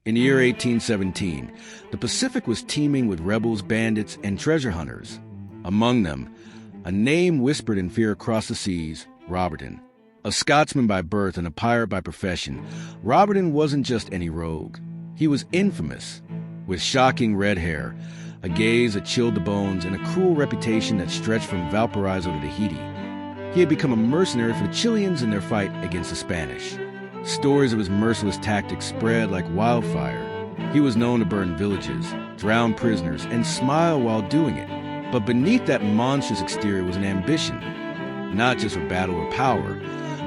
In the year 1817, the Pacific was teeming with rebels, bandits, and treasure hunters. Among them, a name whispered in fear across the seas, Roberton. A Scotsman by birth and a pirate by profession, Roberton wasn't just any rogue. He was infamous, with shocking red hair, a gaze that chilled the bones, and a cruel reputation that stretched from Valparaiso to Tahiti. He had become a mercenary for the Chileans in their fight against the Spanish. Stories of his merciless tactics spread like wildfire. He was known to burn villages, drown prisoners, and smile while doing it. But beneath that monstrous exterior was an ambition, not just for battle or power,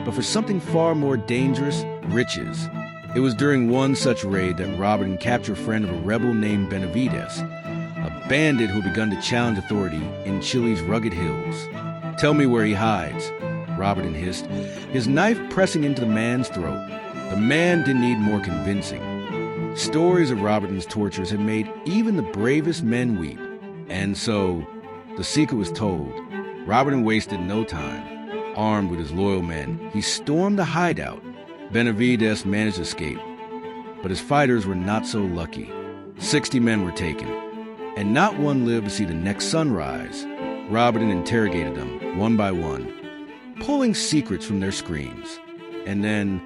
but for something far more dangerous, riches. It was during one such raid that Roberton captured a friend of a rebel named Benavides, a bandit who had begun to challenge authority in Chile's rugged hills. "Tell me where he hides," Roberton hissed, his knife pressing into the man's throat. The man didn't need more convincing. Stories of Roberton's tortures had made even the bravest men weep. And so, the secret was told. Roberton wasted no time. Armed with his loyal men, he stormed the hideout. Benavides managed to escape, but his fighters were not so lucky. 60 men were taken, and not one lived to see the next sunrise. Roberton interrogated them, one by one, pulling secrets from their screams. And then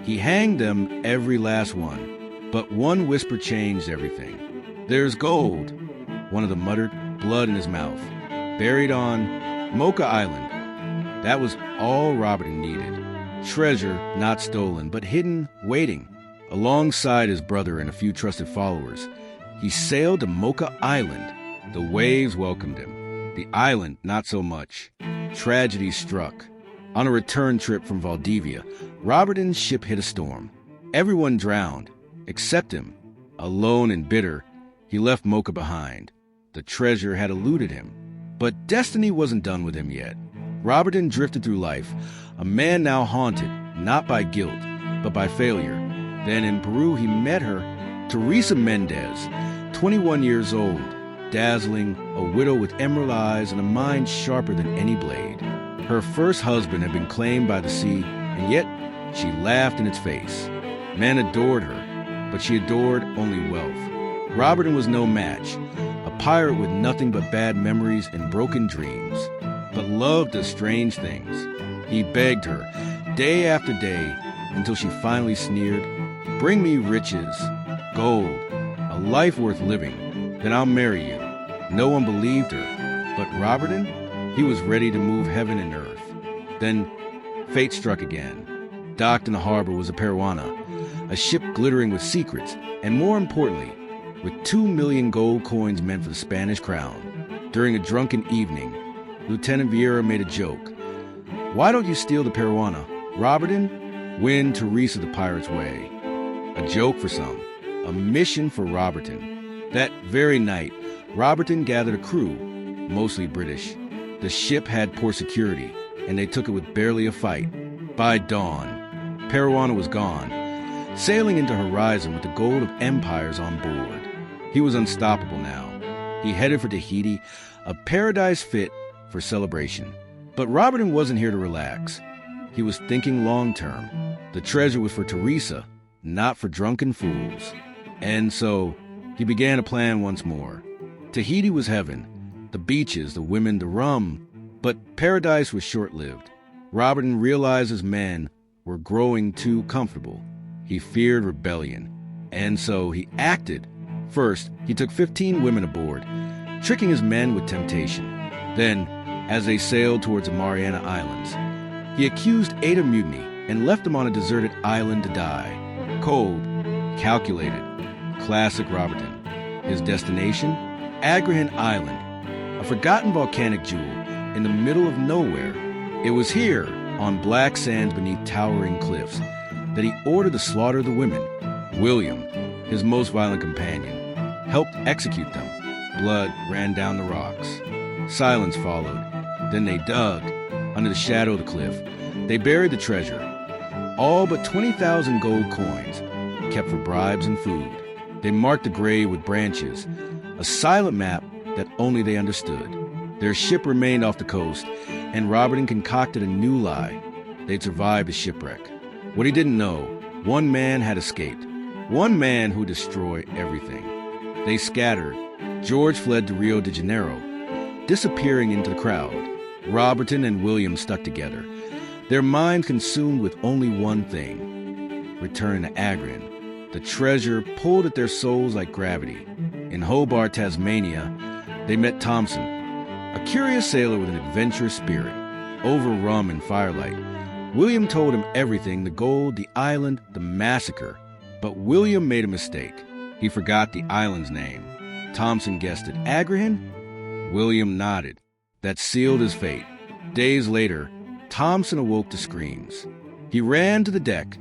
he hanged them, every last one. But one whisper changed everything. "There's gold," one of them muttered, blood in his mouth. "Buried on Mocha Island." That was all Roberton needed. Treasure not stolen, but hidden, waiting. Alongside his brother and a few trusted followers, he sailed to Mocha Island. The waves welcomed him. The island, not so much. Tragedy struck. On a return trip from Valdivia, Roberton's ship hit a storm. Everyone drowned, except him. Alone and bitter, he left Mocha behind. The treasure had eluded him. But destiny wasn't done with him yet. Roberton drifted through life, a man now haunted, not by guilt, but by failure. Then in Peru he met her, Teresa Mendez, 21 years old, dazzling, a widow with emerald eyes and a mind sharper than any blade. Her first husband had been claimed by the sea, and yet she laughed in its face. Men adored her, but she adored only wealth. Roberton was no match, a pirate with nothing but bad memories and broken dreams, but loved the strange things. He begged her, day after day, until she finally sneered, "Bring me riches, gold, a life worth living, then I'll marry you." No one believed her, but Roberton, he was ready to move heaven and earth. Then fate struck again. Docked in the harbor was a Peruana, a ship glittering with secrets, and more importantly, with 2 million gold coins meant for the Spanish crown. During a drunken evening, Lieutenant Vieira made a joke. "Why don't you steal the Peruana, Roberton? Win Teresa the pirate's way." A joke for some, a mission for Roberton. That very night, Roberton gathered a crew, mostly British. The ship had poor security, and they took it with barely a fight. By dawn, Peruana was gone, sailing into horizon with the gold of empires on board. He was unstoppable now. He headed for Tahiti, a paradise fit for celebration. But Roberton wasn't here to relax. He was thinking long-term. The treasure was for Teresa, not for drunken fools. And so, he began to plan once more. Tahiti was heaven. The beaches, the women, the rum. But paradise was short-lived. Roberton realized his men were growing too comfortable. He feared rebellion. And so he acted. First, he took 15 women aboard, tricking his men with temptation. Then, as they sailed towards the Mariana Islands, he accused 8 of mutiny and left them on a deserted island to die. Cold, calculated, classic Roberton. His destination? Agrihan Island, a forgotten volcanic jewel in the middle of nowhere. It was here, on black sands beneath towering cliffs, that he ordered the slaughter of the women. William, his most violent companion, helped execute them. Blood ran down the rocks. Silence followed. Then they dug. Under the shadow of the cliff, they buried the treasure. All but 20,000 gold coins, kept for bribes and food. They marked the grave with branches, a silent map that only they understood. Their ship remained off the coast, and Roberton concocted a new lie. They'd survived the shipwreck. What he didn't know, one man had escaped. One man who destroyed everything. They scattered. George fled to Rio de Janeiro, disappearing into the crowd. Roberton and William stuck together, their minds consumed with only one thing: return to Agrihan. The treasure pulled at their souls like gravity. In Hobart, Tasmania, they met Thompson, a curious sailor with an adventurous spirit. Over rum and firelight, William told him everything: the gold, the island, the massacre. But William made a mistake. He forgot the island's name. Thompson guessed it. Agrihan? William nodded. That sealed his fate. Days later, Thompson awoke to screams. He ran to the deck,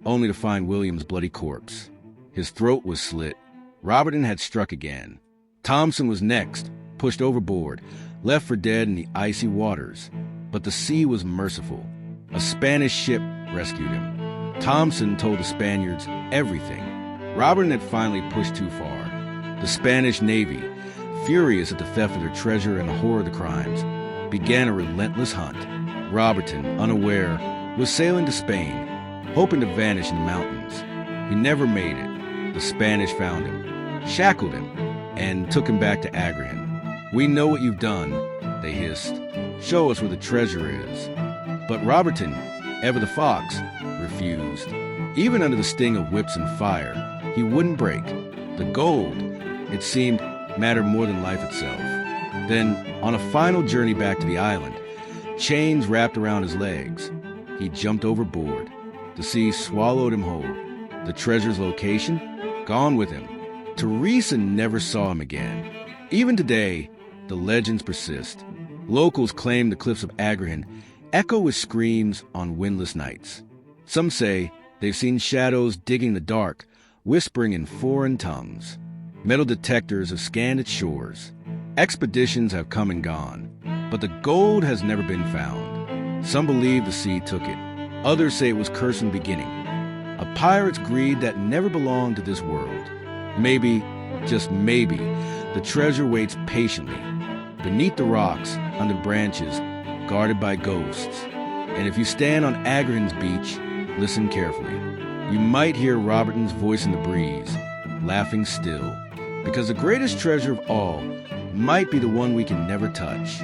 only to find William's bloody corpse. His throat was slit. Roberton had struck again. Thompson was next, pushed overboard, left for dead in the icy waters. But the sea was merciful. A Spanish ship rescued him. Thompson told the Spaniards everything. Roberton had finally pushed too far. The Spanish Navy, furious at the theft of their treasure and the horror of the crimes, began a relentless hunt. Roberton, unaware, was sailing to Spain, hoping to vanish in the mountains. He never made it. The Spanish found him, shackled him, and took him back to Agrihan. "We know what you've done," they hissed. "Show us where the treasure is." But Roberton, ever the fox, refused. Even under the sting of whips and fire, he wouldn't break. The gold, it seemed, mattered more than life itself. Then, on a final journey back to the island, chains wrapped around his legs, he jumped overboard. The sea swallowed him whole. The treasure's location? Gone with him. Teresa never saw him again. Even today, the legends persist. Locals claim the cliffs of Agrihan echo with screams on windless nights. Some say they've seen shadows digging the dark, whispering in foreign tongues. Metal detectors have scanned its shores. Expeditions have come and gone, but the gold has never been found. Some believe the sea took it. Others say it was cursed in the beginning. A pirate's greed that never belonged to this world. Maybe, just maybe, the treasure waits patiently, beneath the rocks, under branches, guarded by ghosts. And if you stand on Agrihan's beach, listen carefully. You might hear Roberton's voice in the breeze, laughing still, because the greatest treasure of all might be the one we can never touch.